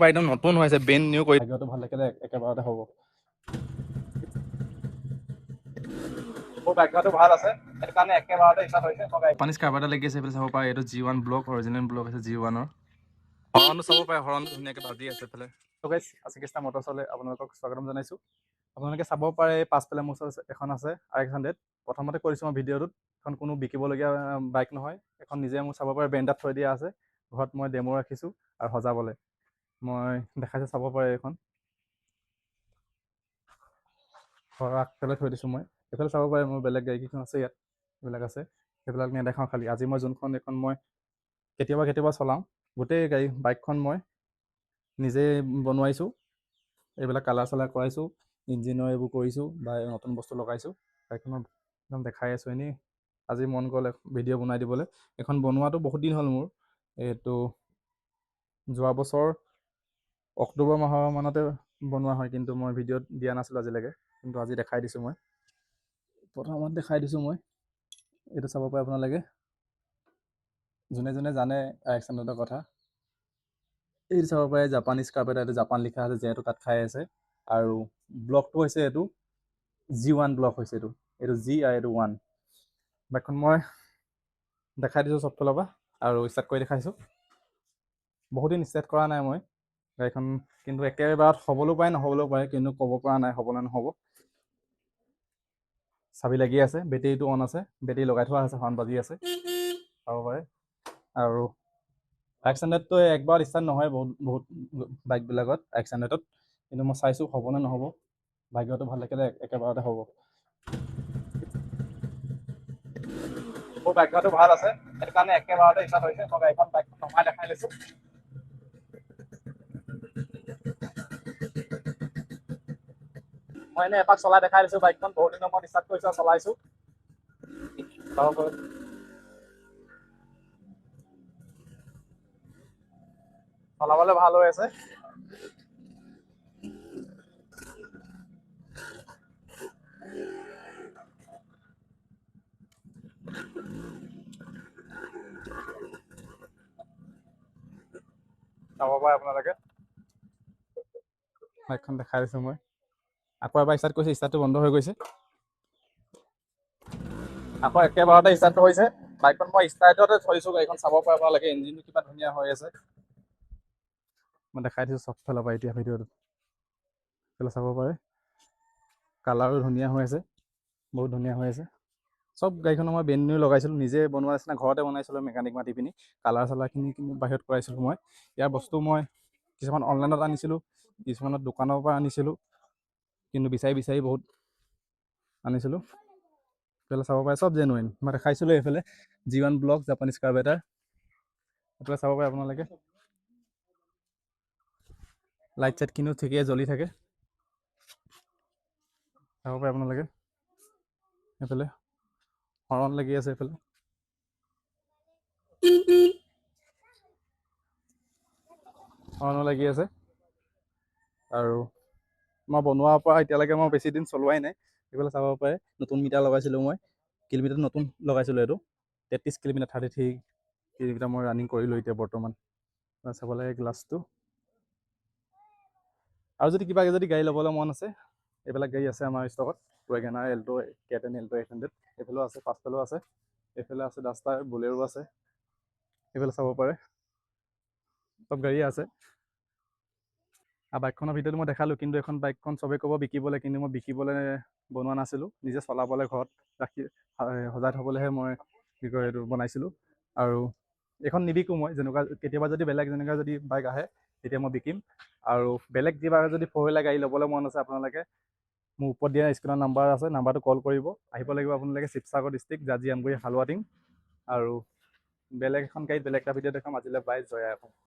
একদম নতুন হৈ আছে, ব্ৰেণ্ড নিউ কৰি ভাগ্যটো ভাল থাকিলে একেবাৰতে হ'ব। মোৰ ভাগ্যটো ভাল আছে, সেইটো কাৰণে একেবাৰতে ষ্টাৰ্ট হৈছে। জাপানীজ কাৰ্বাৰ এটা লাগি আছে, এইফালে চাব পাৰে। এইটো G1 ব্লক, অৰিজিনেল ব্লক আছে G1ৰ। হৰণটো চাব পাৰে, হৰণটো ধুনীয়াকৈ বাজি আছে এইফালে। ত' গাইছ, আশিকৃষ্ণা মটৰছলৈ আপোনালোকক স্বাগতম জনাইছোঁ। আপোনালোকে চাব পাৰে পাছফালে মোৰ ওচৰত এখন আছে RX100। প্ৰথমতে কৰিছোঁ মই ভিডিঅ'টোত, এখন কোনো বিকিবলগীয়া বাইক নহয়। এখন নিজে মোৰ চাব পাৰে ব্ৰেণ্ডত থৈ দিয়া আছে। ঘৰত মই ডেমো ৰাখিছোঁ আৰু সজাবলৈ মই দেখাইছোঁ, চাব পাৰে। এইখন ঘৰৰ আগফালে থৈ দিছোঁ মই। এইফালে চাব পাৰে মোৰ বেলেগ গাড়ী কেইখন আছে, ইয়াত এইবিলাক আছে। সেইবিলাক নেদেখাওঁ খালি। আজি মই যোনখন এইখন মই কেতিয়াবা চলাওঁ, গোটেই বাইকখন মই নিজে বনোৱাইছোঁ। এইবিলাক কালাৰ চালাৰ কৰাইছোঁ, ইঞ্জিনৰ এইবোৰ কৰিছোঁ বা নতুন বস্তু লগাইছোঁ। বাইকখনত একদম দেখাই আছোঁ। এনেই আজি মন গ'ল ভিডিঅ' বনাই দিবলৈ। এইখন বনোৱাটো বহুত দিন হ'ল মোৰ। এইটো যোৱা বছৰ অক্টোবৰ মাহৰ মানতে বনোৱা হয়, কিন্তু মই ভিডিঅ'ত দিয়া নাছিলোঁ আজিলৈকে। কিন্তু আজি দেখাই দিছোঁ মই, প্ৰথমত দেখাই দিছোঁ মই। এইটো চাব পাৰে আপোনালোকে, যোনে যোনে জানে RX100ৰ কথা। এইটো চাব পাৰে জাপানীজ কাৰ্পেট, এইটো জাপান লিখা আছে, যিহেতু কাট খাই আছে। আৰু ব্লকটো হৈছে এইটো G1 ব্লক হৈছে এইটো G আৰু এইটো 1। বাইকখন মই দেখাই দিছোঁ চব ফালৰ পৰা আৰু ষ্টাৰ্ট কৰি দেখাইছোঁ। বহুত দিন ষ্টাৰ্ট কৰা নাই মই গাড়ীখন, কিন্তু একেবাৰত হ'বলৈও পাৰে নহ'বলৈও পাৰে, কিন্তু ক'ব পৰা নাই হ'বলৈ নহ'ব। চাবি লাগি আছে, বেটেৰীটো অন আছে, বেটেৰী লগাই থোৱা আছে, হৰ্ণ বাজি আছে, চাব পাৰে। আৰু RX100টো একবাৰত ষ্টাৰ্ট নহয় বহুত বাইকবিলাকত, RX100ত। কিন্তু মই চাইছোঁ হ'বনে নহ'ব। ভাগ্যটো ভাল থাকিলে একেবাৰতে হ'ব। মোৰ ভাগ্যটো ভাল আছে, সেইটো কাৰণে একেবাৰতে ষ্টাৰ্ট হৈছে। মই বাইকখন নমাই দেখাই লৈছোঁ। মই এনেই এপাক চলাই দেখাই দিছোঁ বাইকখন। বহুত দিনৰ মূৰত ষ্টাৰ্ট কৰিছোঁ, চলাইছোঁ। চলাবলৈ ভাল হৈ আছে। চাব পাৰে আপোনালোকে, বাইকখন দেখাই দিছোঁ মই। আকৌ এবাৰ ষ্টাৰ্ট কৰিছোঁ, ষ্টাৰ্টটো বন্ধ হৈ গৈছে। আকৌ একেবাৰতে ষ্টাৰ্টটো হৈছে। বাইকখন মই ষ্টাৰ্টতে থৈছোঁ, গাড়ীখন চাব পাৰে আপোনালোকে। ইঞ্জিনটো কিমান ধুনীয়া হৈ আছে, মই দেখাই দিছোঁ চব ফালৰ পৰা। এতিয়া ভিডিঅ'টোত এইফালে চাব পাৰে, কালাৰো ধুনীয়া হৈ আছে, বহুত ধুনীয়া হৈ আছে। চব গাড়ীখনৰ মই ব্ৰেণ্ড নিউ লগাইছিলোঁ, নিজে বনোৱা নিচিনা ঘৰতে বনাইছিলোঁ। মেকানিক মাতি পিনি কালাৰ চালাৰখিনি বাহিৰত কৰাইছিলোঁ মই। ইয়াৰ বস্তু মই কিছুমান অনলাইনত আনিছিলোঁ, কিছুমানত দোকানৰ পৰা আনিছিলোঁ, কিন্তু বিচাৰি বহুত আনিছিলোঁ। এইফালে চাব পাৰে চব জেনুইন। মই দেখাইছিলোঁ এইফালে G1 ব্লক, জাপানীজ কাৰ্বেটাৰ। এইফালে চাব পাৰে আপোনালোকে, লাইট চাইটখিনিও ঠিকেই জ্বলি থাকে, চাব পাৰে আপোনালোকে। এইফালে হৰণ লাগি আছে, এইফালে হৰণো লাগি আছে। আৰু মই বনোৱাৰ পৰা এতিয়ালৈকে মই বেছি দিন চলোৱাই নাই। এইফালে চাব পাৰে নতুন মিটাৰ লগাইছিলোঁ মই, কিলোমিটাৰ নতুন লগাইছিলোঁ। এইটো 33 কিলোমিটাৰ, 33 কিলোমিটাৰ মই ৰানিং কৰিলোঁ এতিয়া বৰ্তমান। চাব লাগে গ্লাছটো। আৰু যদি কিবা গাড়ী ল'বলৈ মন আছে, এইবিলাক গাড়ী আছে আমাৰ ষ্টকত। ৱেগনাৰ, এল্টো, K10, এল্টো 800 এইফালেও আছে, পাছফালেও আছে। এইফালে আছে ডাষ্টাৰ, বলেৰো আছে। এইফালে চাব পাৰে চব গাড়ী আছে। আৰু বাইকখনৰ ভিডিঅ'টো মই দেখালোঁ, কিন্তু এখন বাইকখন চবেই ক'ব বিকিবলৈ, কিন্তু মই বিকিবলৈ বনোৱা নাছিলোঁ। নিজে চলাবলৈ, ঘৰত ৰাখি সজাই থ'বলৈহে মই এইটো বনাইছিলোঁ। আৰু এইখন নিবিকোঁ মই। কেতিয়াবা যদি বেলেগ যেনেকুৱা যদি বাইক আহে, তেতিয়া মই বিকিম। আৰু বেলেগ কিবা যদি 4 হুইলাৰ গাড়ী ল'বলৈ মন আছে আপোনালোকে, মোৰ ওপৰত দিয়া স্ক্ৰীনৰ নাম্বাৰ আছে, নাম্বাৰটো কল কৰিব। আহিব লাগিব আপোনালোকে শিৱসাগৰ ডিষ্ট্ৰিক্ট, জাজি আমগুৰি, হালোৱাটিং। আৰু বেলেগ এখন গাড়ীত বেলেগ এটা ভিডিঅ' দেখাম। আজিলৈ বাই, জয় আই অসম।